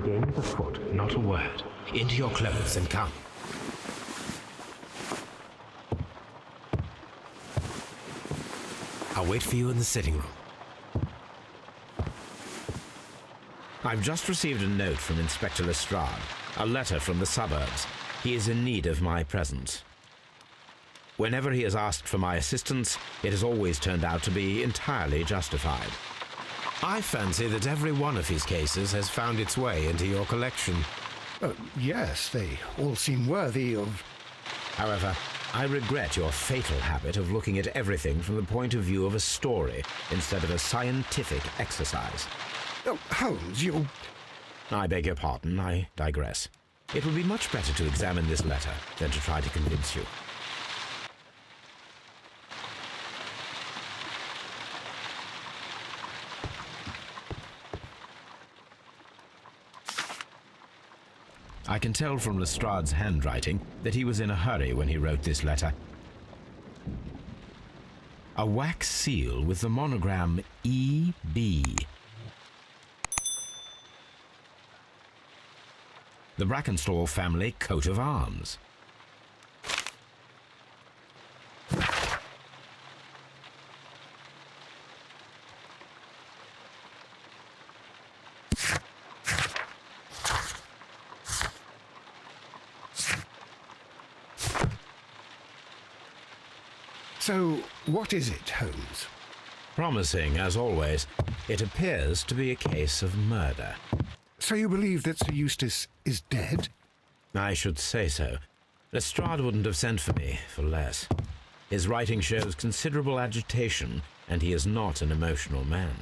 again with a foot, not a word. Into your clothes and come. I'll wait for you in the sitting room. I've just received a note from Inspector Lestrade, a letter from the suburbs. He is in need of my presence. Whenever he has asked for my assistance, it has always turned out to be entirely justified. I fancy that every one of his cases has found its way into your collection. Yes, they all seem worthy of... However, I regret your fatal habit of looking at everything from the point of view of a story instead of a scientific exercise. Oh, Holmes, you... I beg your pardon, I digress. It would be much better to examine this letter than to try to convince you. I can tell from Lestrade's handwriting that he was in a hurry when he wrote this letter. A wax seal with the monogram E.B. The Brackenstall family coat of arms. So, what is it, Holmes? Promising, as always. It appears to be a case of murder. So you believe that Sir Eustace is dead? I should say so. Lestrade wouldn't have sent for me for less. His writing shows considerable agitation, and he is not an emotional man.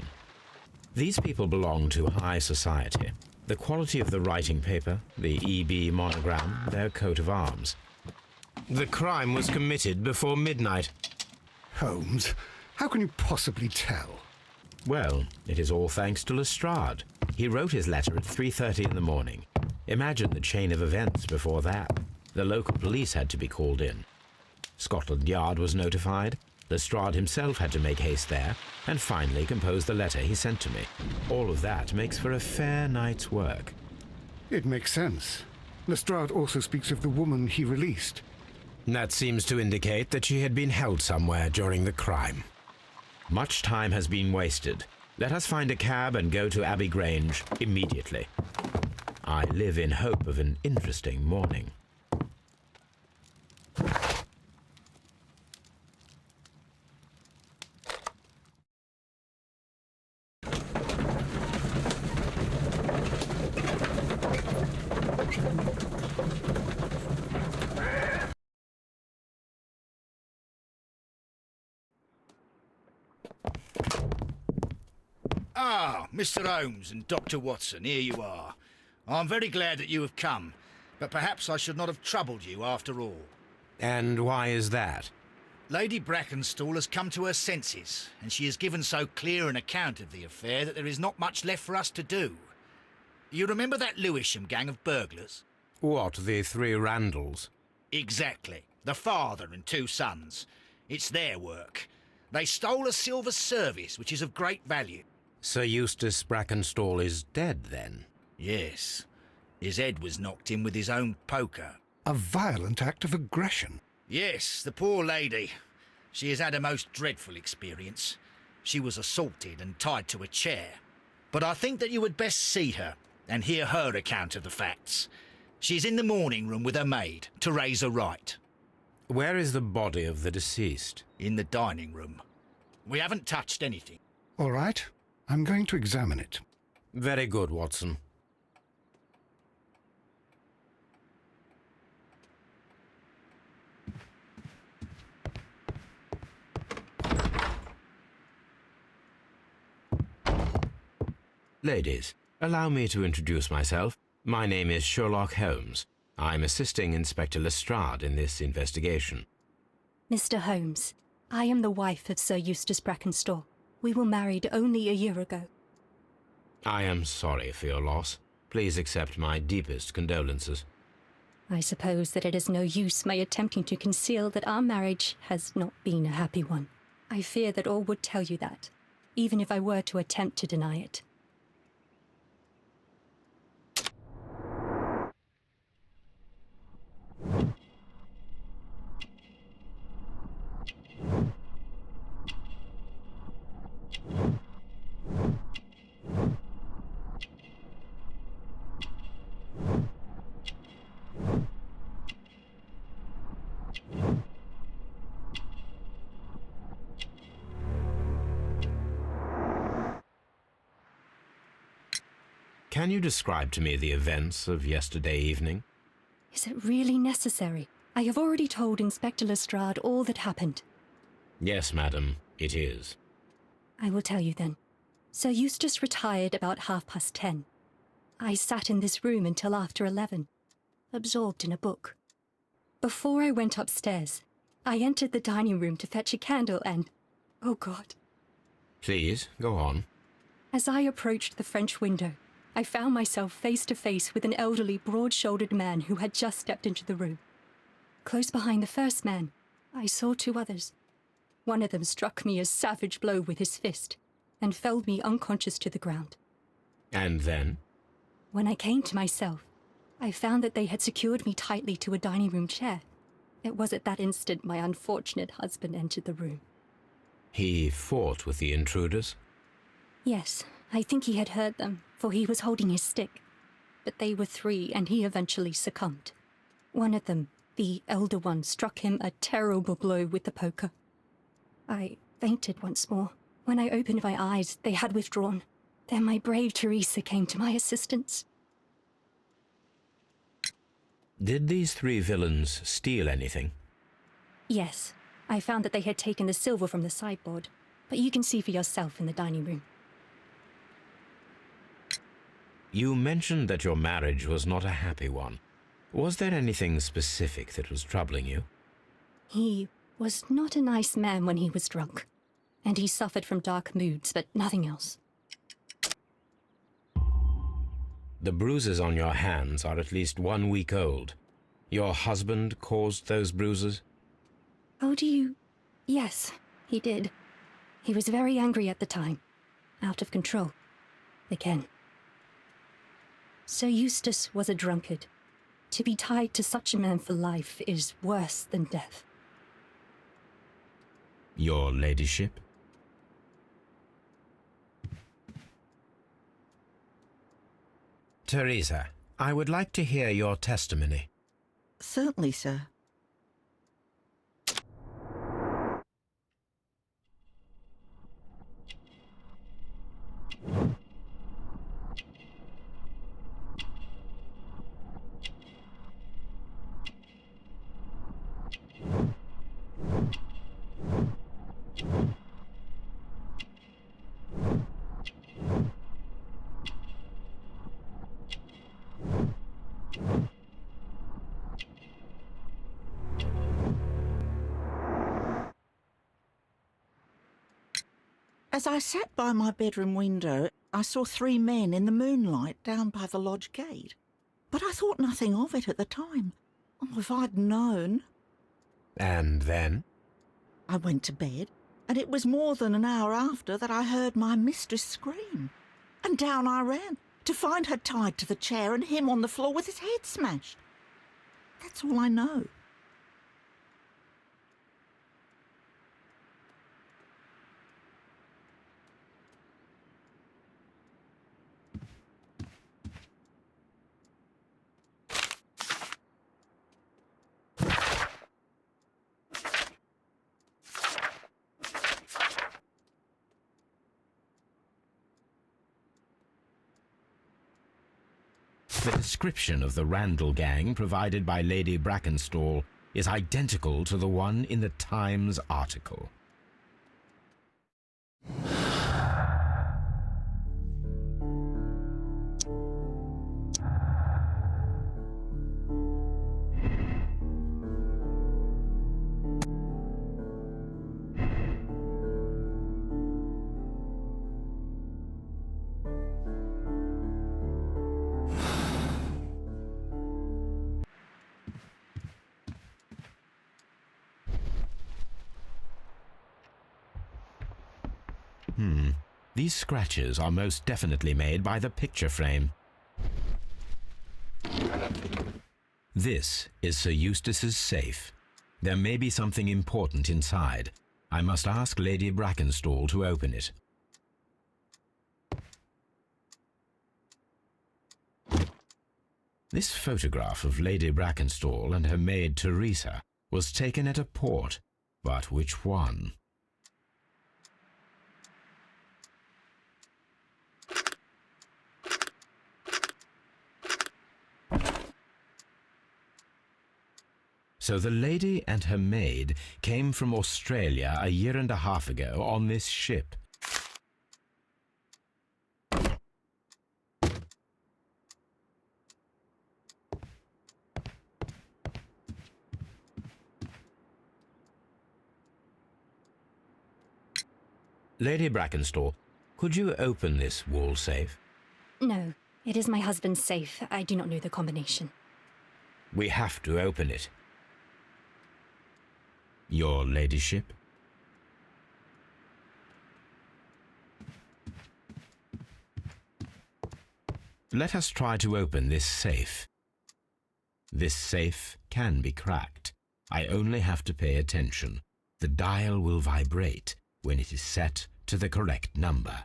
These people belong to high society. The quality of the writing paper, the E.B. monogram, their coat of arms. The crime was committed before midnight. Holmes, how can you possibly tell? Well, it is all thanks to Lestrade. He wrote his letter at 3:30 in the morning. Imagine the chain of events before that. The local police had to be called in. Scotland Yard was notified. Lestrade himself had to make haste there, and finally compose the letter he sent to me. All of that makes for a fair night's work. It makes sense. Lestrade also speaks of the woman he released. That seems to indicate that she had been held somewhere during the crime. Much time has been wasted. Let us find a cab and go to Abbey Grange immediately. I live in hope of an interesting morning. Ah, Mr. Holmes and Dr. Watson, here you are. I'm very glad that you have come, but perhaps I should not have troubled you after all. And why is that? Lady Brackenstall has come to her senses, and she has given so clear an account of the affair that there is not much left for us to do. You remember that Lewisham gang of burglars? What, the three Randalls? Exactly. The father and two sons. It's their work. They stole a silver service, which is of great value. Sir Eustace Brackenstall is dead, then? Yes. His head was knocked in with his own poker. A violent act of aggression. Yes, the poor lady. She has had a most dreadful experience. She was assaulted and tied to a chair. But I think that you would best see her and hear her account of the facts. She's in the morning room with her maid, Teresa Wright. Where is the body of the deceased? In the dining room. We haven't touched anything. All right, I'm going to examine it. Very good, Watson. Ladies, allow me to introduce myself. My name is Sherlock Holmes. I'm assisting Inspector Lestrade in this investigation. Mr. Holmes, I am the wife of Sir Eustace Brackenstall. We were married only a year ago. I am sorry for your loss. Please accept my deepest condolences. I suppose that it is no use my attempting to conceal that our marriage has not been a happy one. I fear that all would tell you that, even if I were to attempt to deny it. Can you describe to me the events of yesterday evening? Is it really necessary? I have already told Inspector Lestrade all that happened. Yes, madam, it is. I will tell you then. Sir Eustace retired about 10:30. I sat in this room until after 11, absorbed in a book. Before I went upstairs, I entered the dining room to fetch a candle and... oh God. Please, go on. As I approached the French window, I found myself face to face with an elderly, broad-shouldered man who had just stepped into the room. Close behind the first man, I saw two others. One of them struck me a savage blow with his fist and felled me unconscious to the ground. And then? When I came to myself, I found that they had secured me tightly to a dining room chair. It was at that instant my unfortunate husband entered the room. He fought with the intruders? Yes, I think he had heard them, for he was holding his stick. But they were three, and he eventually succumbed. One of them, the elder one, struck him a terrible blow with the poker. I fainted once more. When I opened my eyes, they had withdrawn. Then my brave Teresa came to my assistance. Did these three villains steal anything? Yes, I found that they had taken the silver from the sideboard, but you can see for yourself in the dining room. You mentioned that your marriage was not a happy one. Was there anything specific that was troubling you? He was not a nice man when he was drunk, and he suffered from dark moods, but nothing else. The bruises on your hands are at least 1 week old. Your husband caused those bruises? Oh, do you... Yes, he did. He was very angry at the time. Out of control. Again. Sir Eustace was a drunkard. To be tied to such a man for life is worse than death. Your ladyship? Teresa, I would like to hear your testimony. Certainly, sir. As I sat by my bedroom window, I saw 3 men in the moonlight down by the lodge gate. But I thought nothing of it at the time. Oh, if I'd known. And then? I went to bed, and it was more than an hour after that I heard my mistress scream. And down I ran, to find her tied to the chair and him on the floor with his head smashed. That's all I know. The description of the Randall gang provided by Lady Brackenstall is identical to the one in the Times article. These scratches are most definitely made by the picture frame. This is Sir Eustace's safe. There may be something important inside. I must ask Lady Brackenstall to open it. This photograph of Lady Brackenstall and her maid Teresa was taken at a port, but which one? So the lady and her maid came from Australia a year and a half ago on this ship. Lady Brackenstall, could you open this wall safe? No, it is my husband's safe. I do not know the combination. We have to open it. Your ladyship? Let us try to open this safe. This safe can be cracked. I only have to pay attention. The dial will vibrate when it is set to the correct number.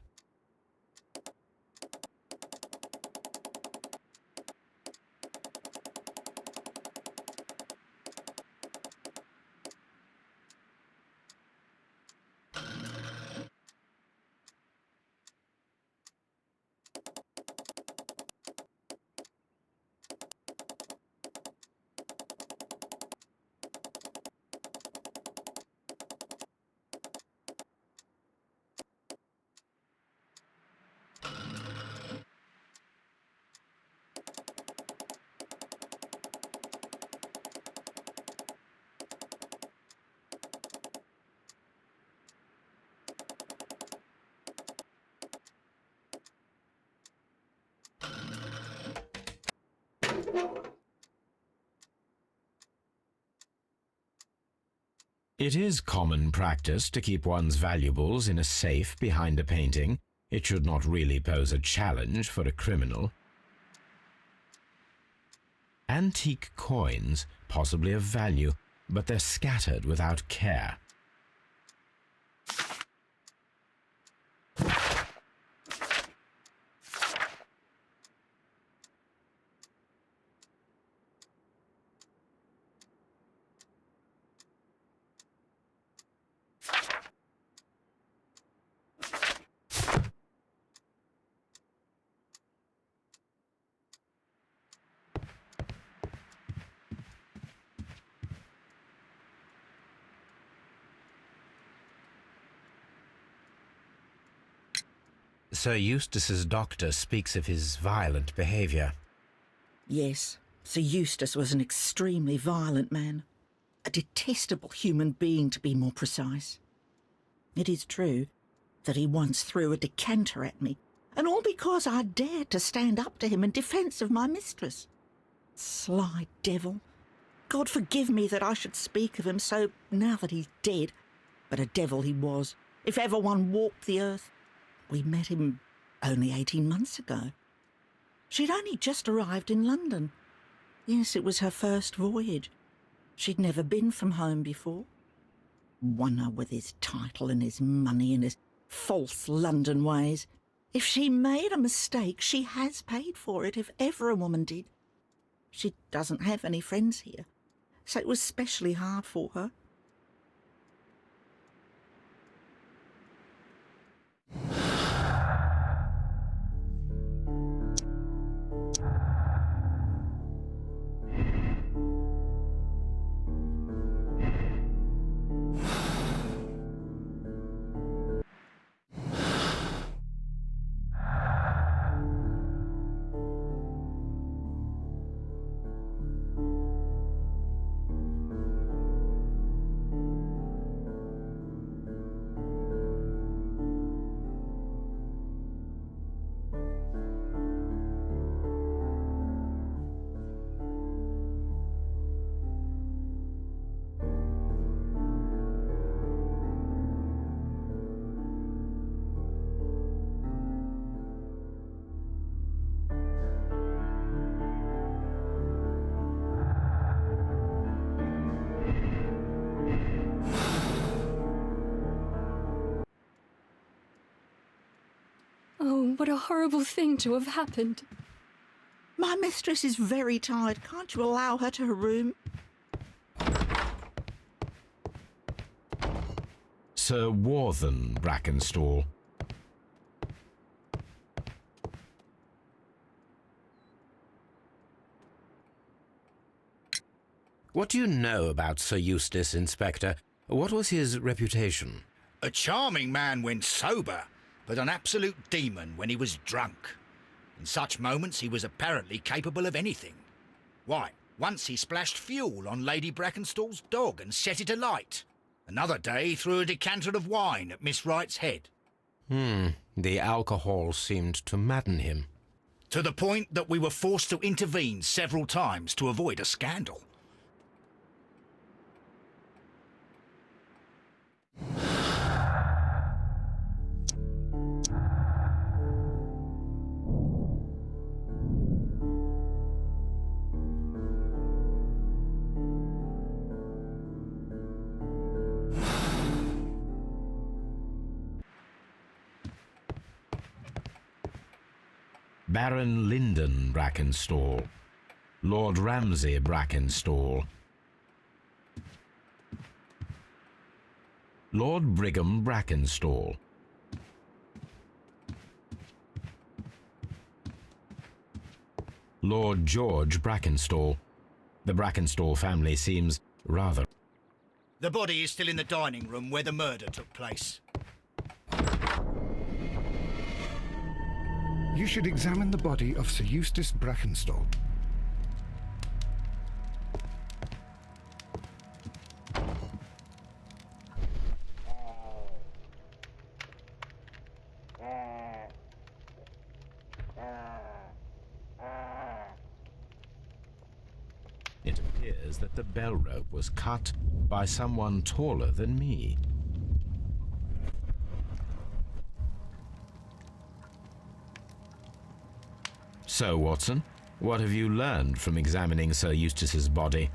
It is common practice to keep one's valuables in a safe behind a painting. It should not really pose a challenge for a criminal. Antique coins, possibly of value, but they're scattered without care. Sir Eustace's doctor speaks of his violent behaviour. Yes, Sir Eustace was an extremely violent man. A detestable human being, to be more precise. It is true that he once threw a decanter at me, and all because I dared to stand up to him in defence of my mistress. Sly devil. God forgive me that I should speak of him so now that he's dead, but a devil he was, if ever one walked the earth. We met him only 18 months ago. She'd only just arrived in London. Yes, it was her first voyage. She'd never been from home before. Wonder with his title and his money and his false London ways. If she made a mistake, she has paid for it, if ever a woman did. She doesn't have any friends here, so it was specially hard for her. Oh, what a horrible thing to have happened. My mistress is very tired. Can't you allow her to her room? Sir Warthen Brackenstall. What do you know about Sir Eustace, Inspector? What was his reputation? A charming man when sober, but an absolute demon when he was drunk. In such moments he was apparently capable of anything. Why, once he splashed fuel on Lady Brackenstall's dog and set it alight. Another day he threw a decanter of wine at Miss Wright's head. The alcohol seemed to madden him. To the point that we were forced to intervene several times to avoid a scandal. Baron Lyndon Brackenstall, Lord Ramsay Brackenstall, Lord Brigham Brackenstall, Lord George Brackenstall. The Brackenstall family seems rather... The body is still in the dining room where the murder took place. You should examine the body of Sir Eustace Brackenstall. It appears that the bell rope was cut by someone taller than me. So, Watson, what have you learned from examining Sir Eustace's body?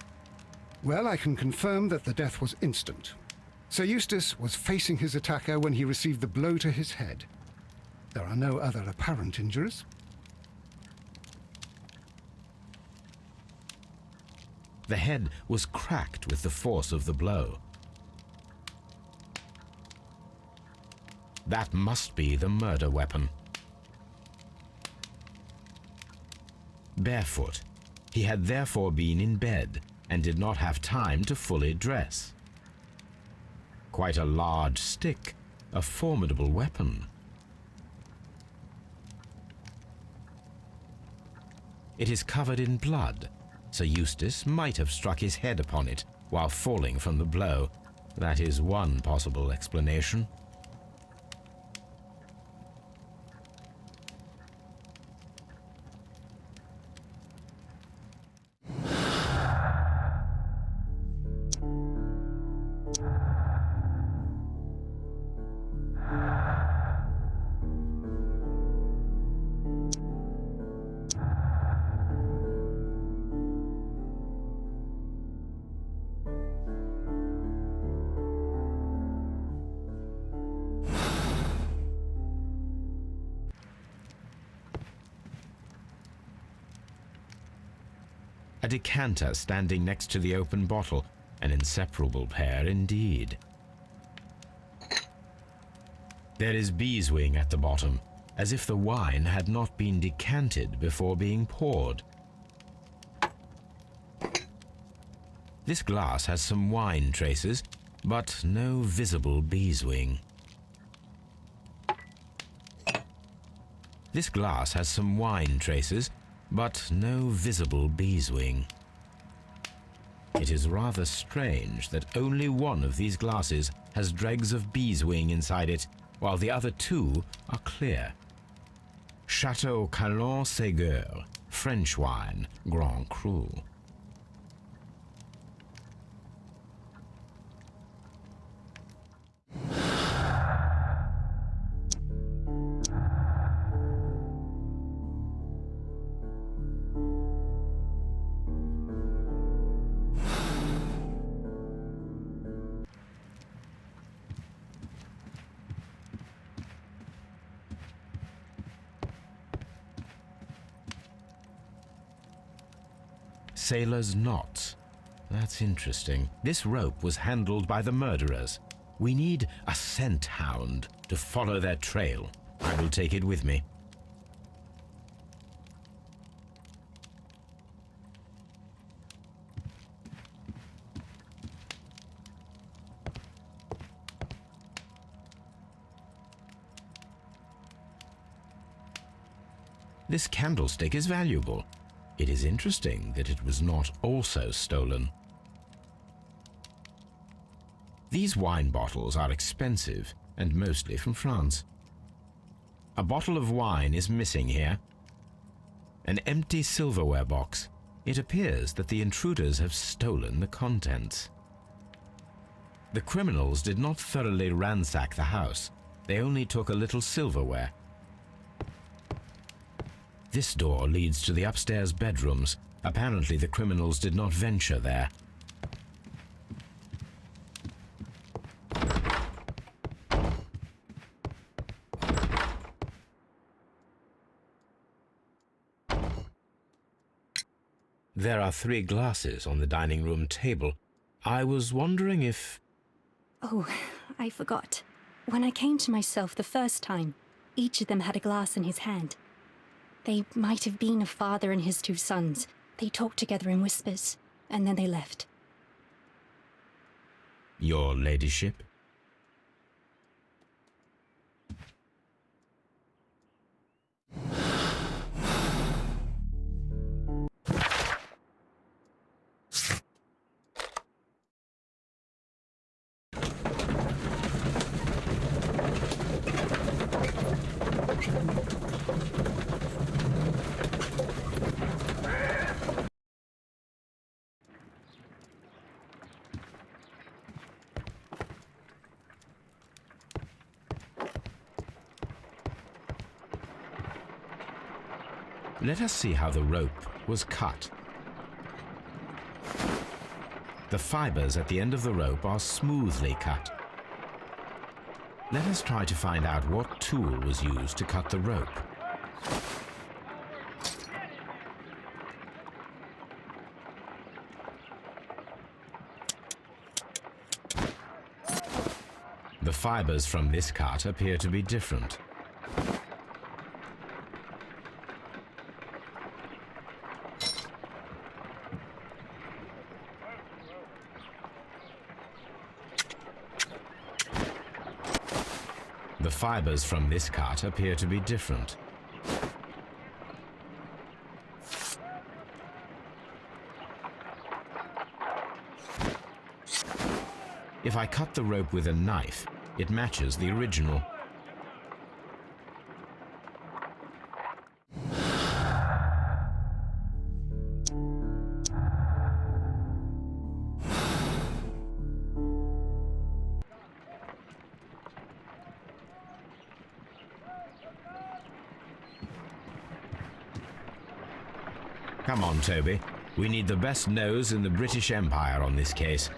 Well, I can confirm that the death was instant. Sir Eustace was facing his attacker when he received the blow to his head. There are no other apparent injuries. The head was cracked with the force of the blow. That must be the murder weapon. Barefoot, he had therefore been in bed and did not have time to fully dress. Quite a large stick, a formidable weapon. It is covered in blood. Sir Eustace might have struck his head upon it while falling from the blow. That is one possible explanation. A decanter standing next to the open bottle, an inseparable pair indeed. There is beeswing at the bottom, as if the wine had not been decanted before being poured. This glass has some wine traces, but no visible beeswing. This glass has some wine traces, but no visible beeswing. It is rather strange that only one of these glasses has dregs of beeswing inside it, while the other two are clear. Chateau Calon Ségur, French wine, Grand Cru. Sailor's knots. That's interesting. This rope was handled by the murderers. We need a scent hound to follow their trail. I will take it with me. This candlestick is valuable. It is interesting that it was not also stolen. These wine bottles are expensive and mostly from France. A bottle of wine is missing here. An empty silverware box. It appears that the intruders have stolen the contents. The criminals did not thoroughly ransack the house. They only took a little silverware. This door leads to the upstairs bedrooms. Apparently the criminals did not venture there. There are 3 glasses on the dining room table. I was wondering if... Oh, I forgot. When I came to myself the first time, each of them had a glass in his hand. They might have been a father and his 2 sons. They talked together in whispers, and then they left. Your ladyship? Let us see how the rope was cut. The fibers at the end of the rope are smoothly cut. Let us try to find out what tool was used to cut the rope. The fibers from this cut appear to be different. The fibers from this cut appear to be different. If I cut the rope with a knife, it matches the original. Come on, Toby. We need the best nose in the British Empire on this case.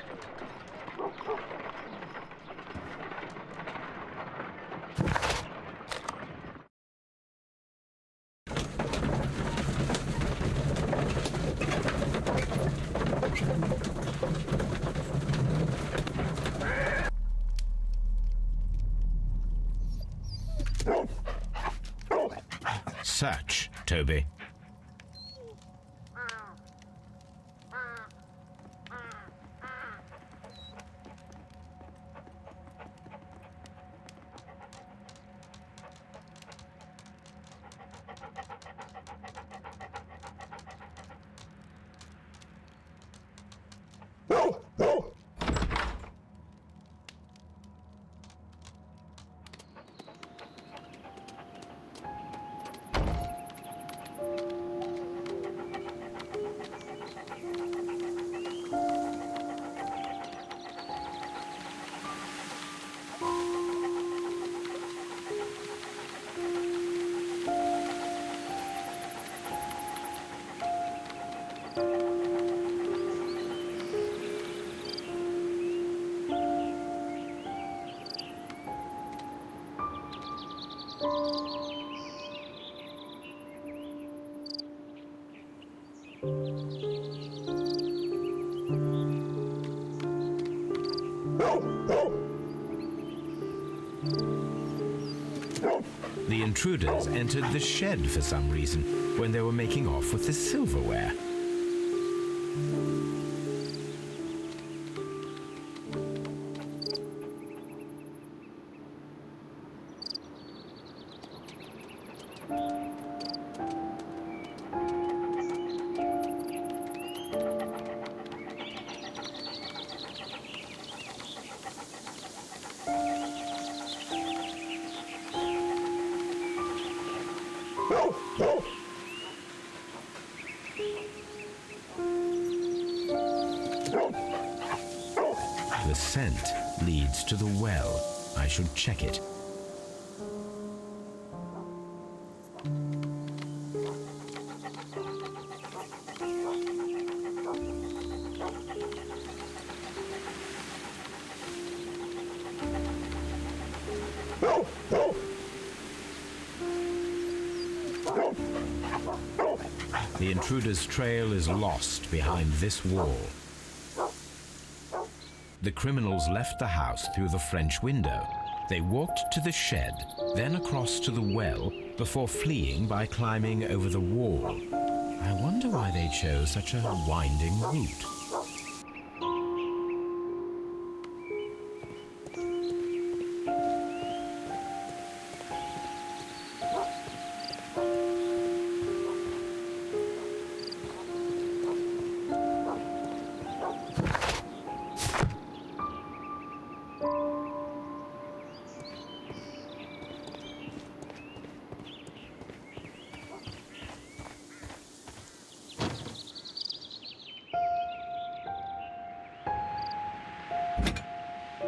Search, Toby. The intruders entered the shed for some reason when they were making off with the silverware. The scent leads to the well. I should check it. The intruder's trail is lost behind this wall. The criminals left the house through the French window. They walked to the shed, then across to the well, before fleeing by climbing over the wall. I wonder why they chose such a winding route.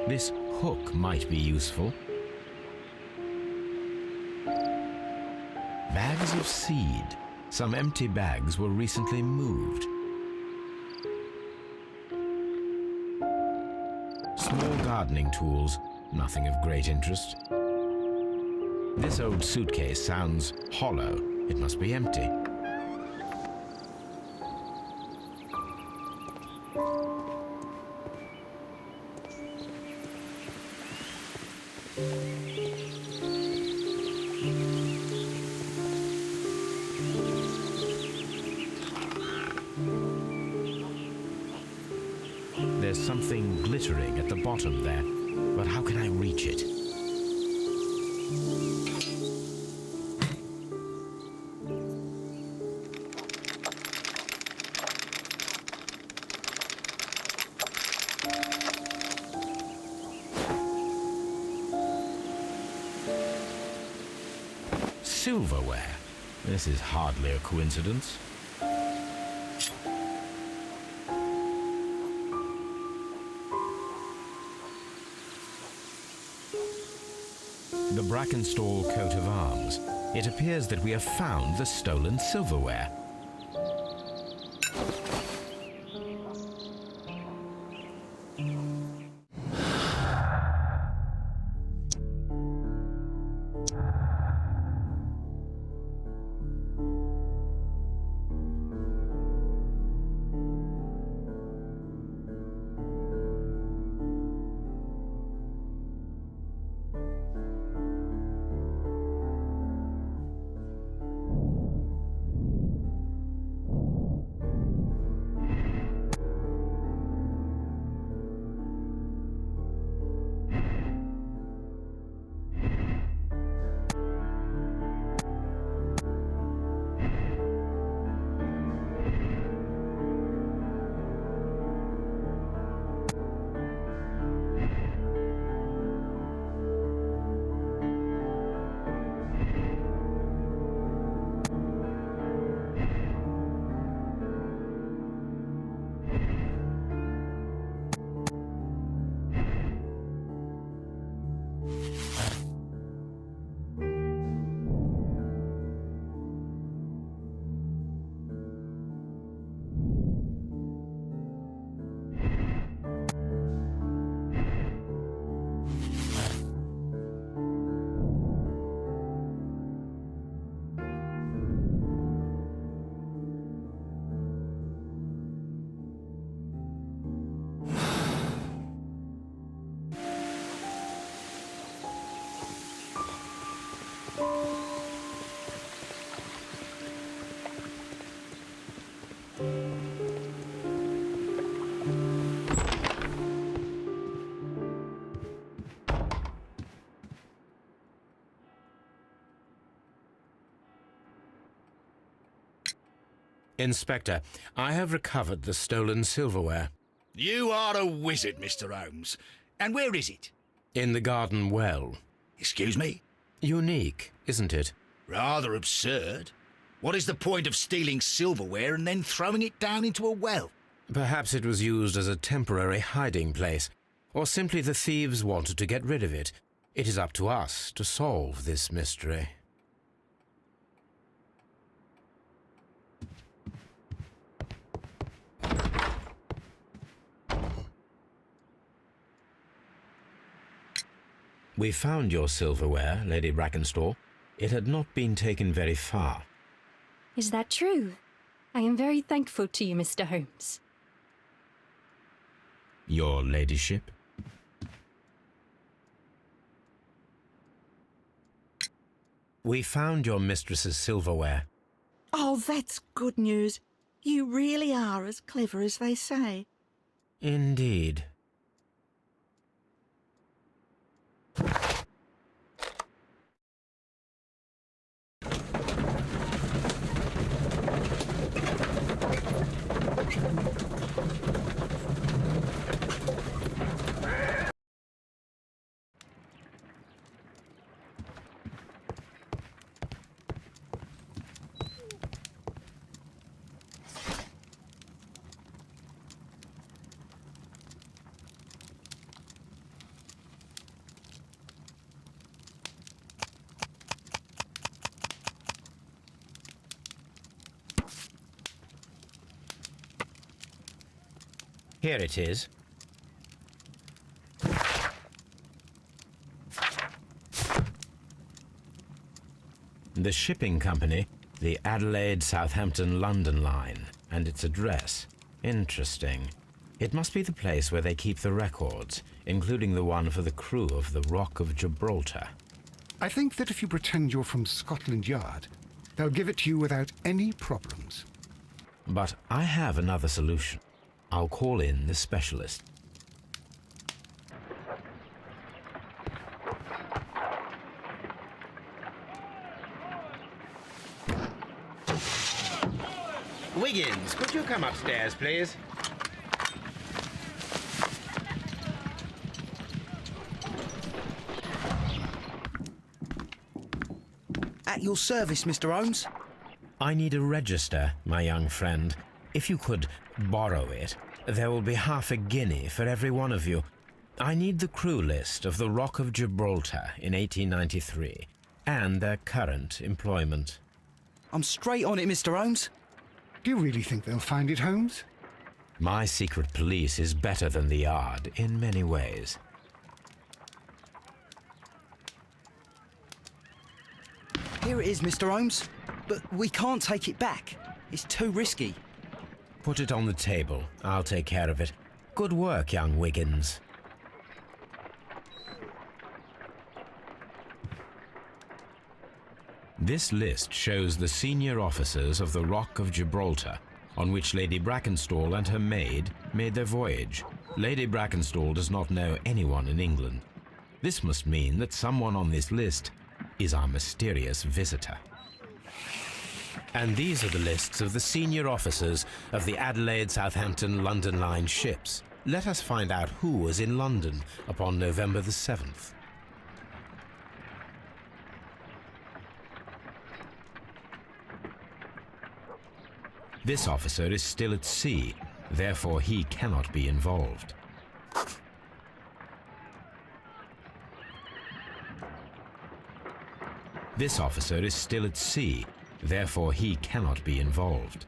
This hook might be useful. Bags of seed. Some empty bags were recently moved. Small gardening tools, nothing of great interest. This old suitcase sounds hollow. It must be empty. There's something glittering at the bottom there, but how can I reach it? Silverware. This is hardly a coincidence. The Brackenstall coat of arms. It appears that we have found the stolen silverware. Inspector, I have recovered the stolen silverware. You are a wizard, Mr. Holmes. And where is it? In the garden well. Excuse me? Unique, isn't it? Rather absurd. What is the point of stealing silverware and then throwing it down into a well? Perhaps it was used as a temporary hiding place, or simply the thieves wanted to get rid of it. It is up to us to solve this mystery. We found your silverware, Lady Brackenstall. It had not been taken very far. Is that true? I am very thankful to you, Mr. Holmes. Your ladyship? We found your mistress's silverware. Oh, that's good news. You really are as clever as they say. Indeed. Here it is. The shipping company, the Adelaide, Southampton, London line, and its address. Interesting. It must be the place where they keep the records, including the one for the crew of the Rock of Gibraltar. I think that if you pretend you're from Scotland Yard, they'll give it to you without any problems. But I have another solution. I'll call in the specialist. Wiggins, could you come upstairs, please? At your service, Mr. Holmes. I need a register, my young friend. If you could borrow it, there will be half a guinea for every one of you. I need the crew list of the Rock of Gibraltar in 1893 and their current employment. I'm straight on it, Mr. Holmes. Do you really think they'll find it, Holmes? My secret police is better than the Yard in many ways. Here it is, Mr. Holmes. But we can't take it back. It's too risky. Put it on the table. I'll take care of it. Good work, young Wiggins. This list shows the senior officers of the Rock of Gibraltar, on which Lady Brackenstall and her maid made their voyage. Lady Brackenstall does not know anyone in England. This must mean that someone on this list is our mysterious visitor. And these are the lists of the senior officers of the Adelaide, Southampton, London line ships. Let us find out who was in London upon November the 7th. This officer is still at sea, therefore he cannot be involved. This officer is still at sea, therefore he cannot be involved.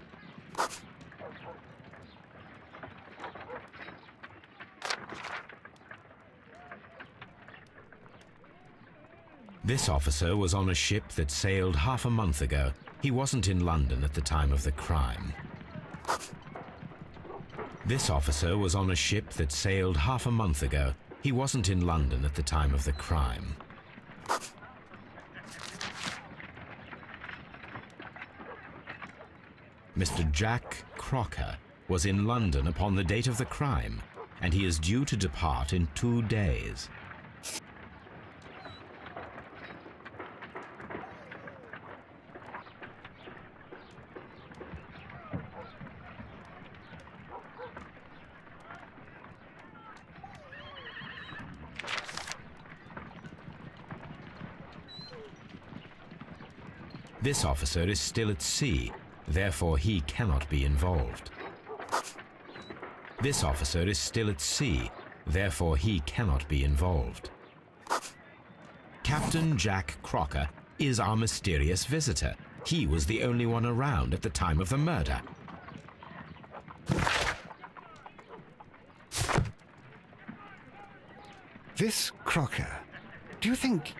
This officer was on a ship that sailed half a month ago. He wasn't in London at the time of the crime. This officer was on a ship that sailed half a month ago. He wasn't in London at the time of the crime. Mr. Jack Crocker was in London upon the date of the crime, and he is due to depart in 2 days. This officer is still at sea, therefore he cannot be involved. This officer is still at sea, therefore he cannot be involved. Captain Jack Crocker is our mysterious visitor. He was the only one around at the time of the murder. This Crocker, do you think...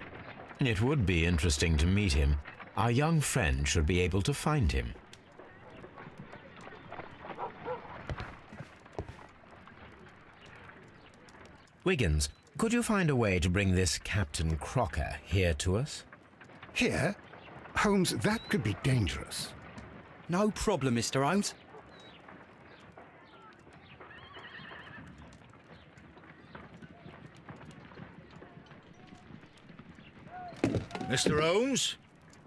It would be interesting to meet him. Our young friend should be able to find him. Wiggins, could you find a way to bring this Captain Crocker here to us? Here? Holmes, that could be dangerous. No problem, Mr. Holmes. Mr. Holmes,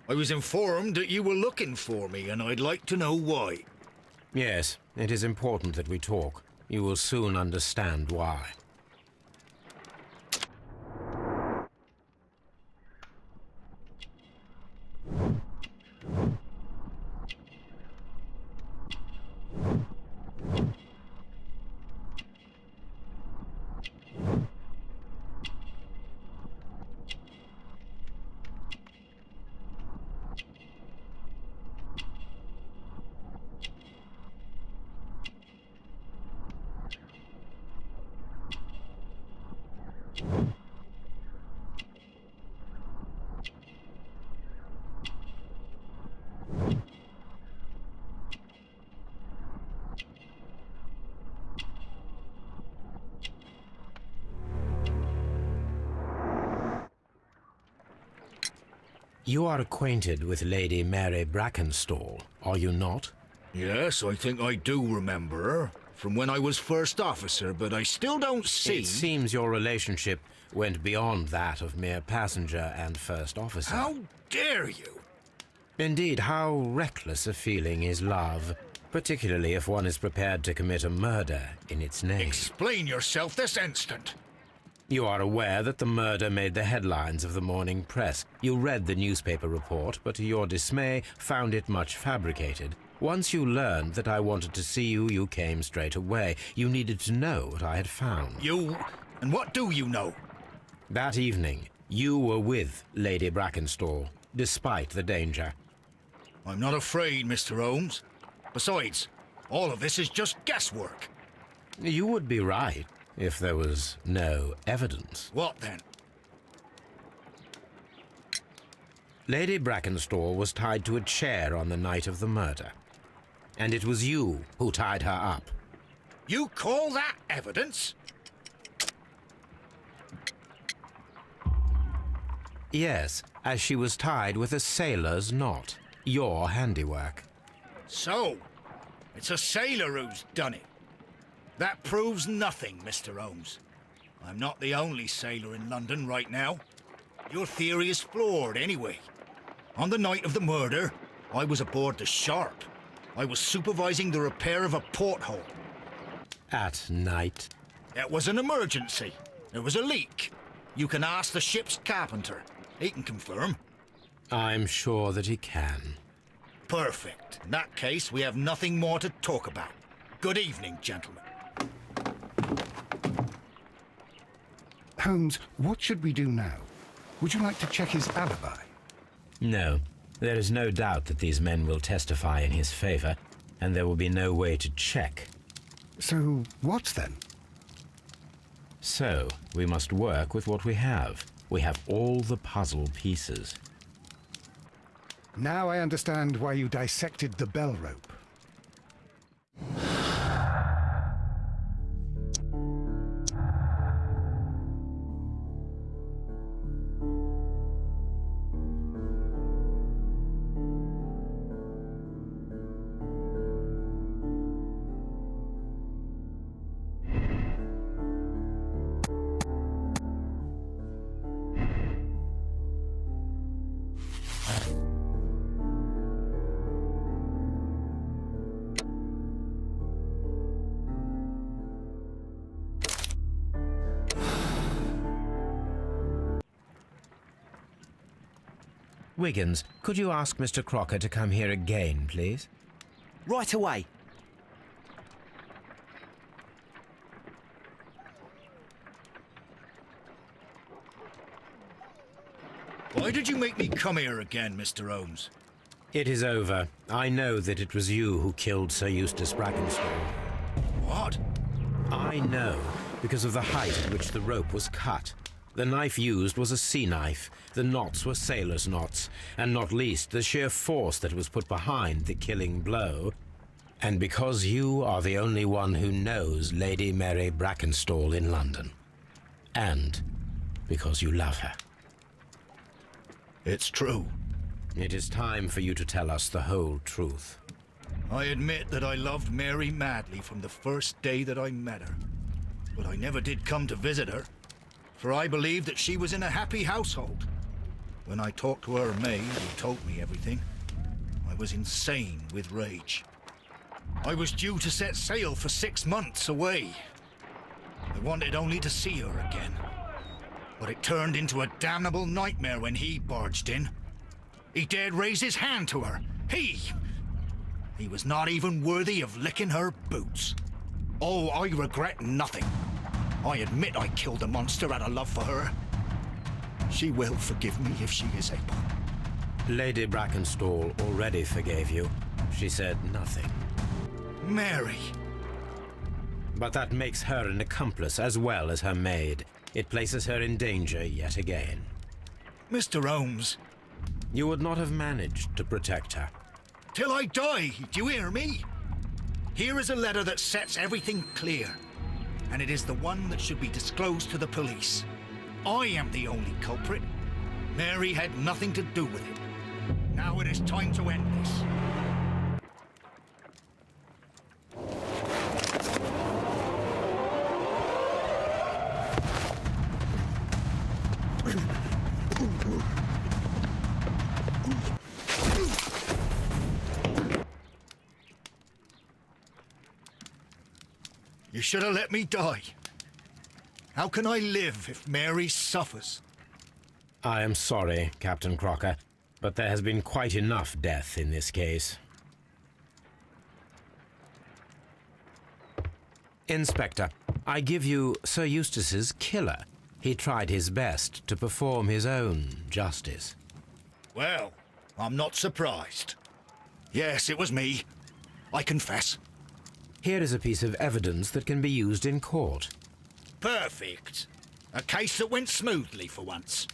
I was informed that you were looking for me, and I'd like to know why. Yes, it is important that we talk. You will soon understand why. You are acquainted with Lady Mary Brackenstall, are you not? Yes, I think I do remember her, from when I was first officer, but I still don't see... It seems your relationship went beyond that of mere passenger and first officer. How dare you? Indeed, how reckless a feeling is love, particularly if one is prepared to commit a murder in its name. Explain yourself this instant. You are aware that the murder made the headlines of the morning press. You read the newspaper report, but to your dismay, found it much fabricated. Once you learned that I wanted to see you, you came straight away. You needed to know what I had found. You? And what do you know? That evening, you were with Lady Brackenstall, despite the danger. I'm not afraid, Mr. Holmes. Besides, all of this is just guesswork. You would be right if there was no evidence. What then? Lady Brackenstall was tied to a chair on the night of the murder. And it was you who tied her up. You call that evidence? Yes, as she was tied with a sailor's knot. Your handiwork. So, it's a sailor who's done it. That proves nothing, Mr. Holmes. I'm not the only sailor in London right now. Your theory is flawed anyway. On the night of the murder, I was aboard the Sharp. I was supervising the repair of a porthole. At night? It was an emergency. There was a leak. You can ask the ship's carpenter. He can confirm. I'm sure that he can. Perfect. In that case, we have nothing more to talk about. Good evening, gentlemen. Holmes, what should we do now? Would you like to check his alibi? No. There is no doubt that these men will testify in his favor, and there will be no way to check. So, what then? So, we must work with what we have. We have all the puzzle pieces. Now I understand why you dissected the bell rope. Wiggins, could you ask Mr. Crocker to come here again, please? Right away. Why did you make me come here again, Mr. Holmes? It is over. I know that it was you who killed Sir Eustace Brackenstall. What? I know, because of the height at which the rope was cut. The knife used was a sea knife, the knots were sailor's knots, and not least the sheer force that was put behind the killing blow. And because you are the only one who knows Lady Mary Brackenstall in London. And because you love her. It's true. It is time for you to tell us the whole truth. I admit that I loved Mary madly from the first day that I met her. But I never did come to visit her, for I believed that she was in a happy household. When I talked to her maid, who told me everything, I was insane with rage. I was due to set sail for 6 months away. I wanted only to see her again. But it turned into a damnable nightmare when he barged in. He dared raise his hand to her. He was not even worthy of licking her boots. Oh, I regret nothing. I admit I killed the monster out of love for her. She will forgive me if she is able. Lady Brackenstall already forgave you. She said nothing. Mary. But that makes her an accomplice as well as her maid. It places her in danger yet again. Mr. Holmes. You would not have managed to protect her. Till I die, do you hear me? Here is a letter that sets everything clear. And it is the one that should be disclosed to the police. I am the only culprit. Mary had nothing to do with it. Now it is time to end this. You should have let me die. How can I live if Mary suffers? I am sorry, Captain Crocker, but there has been quite enough death in this case. Inspector, I give you Sir Eustace's killer. He tried his best to perform his own justice. Well, I'm not surprised. Yes, it was me. I confess. Here is a piece of evidence that can be used in court. Perfect. A case that went smoothly for once.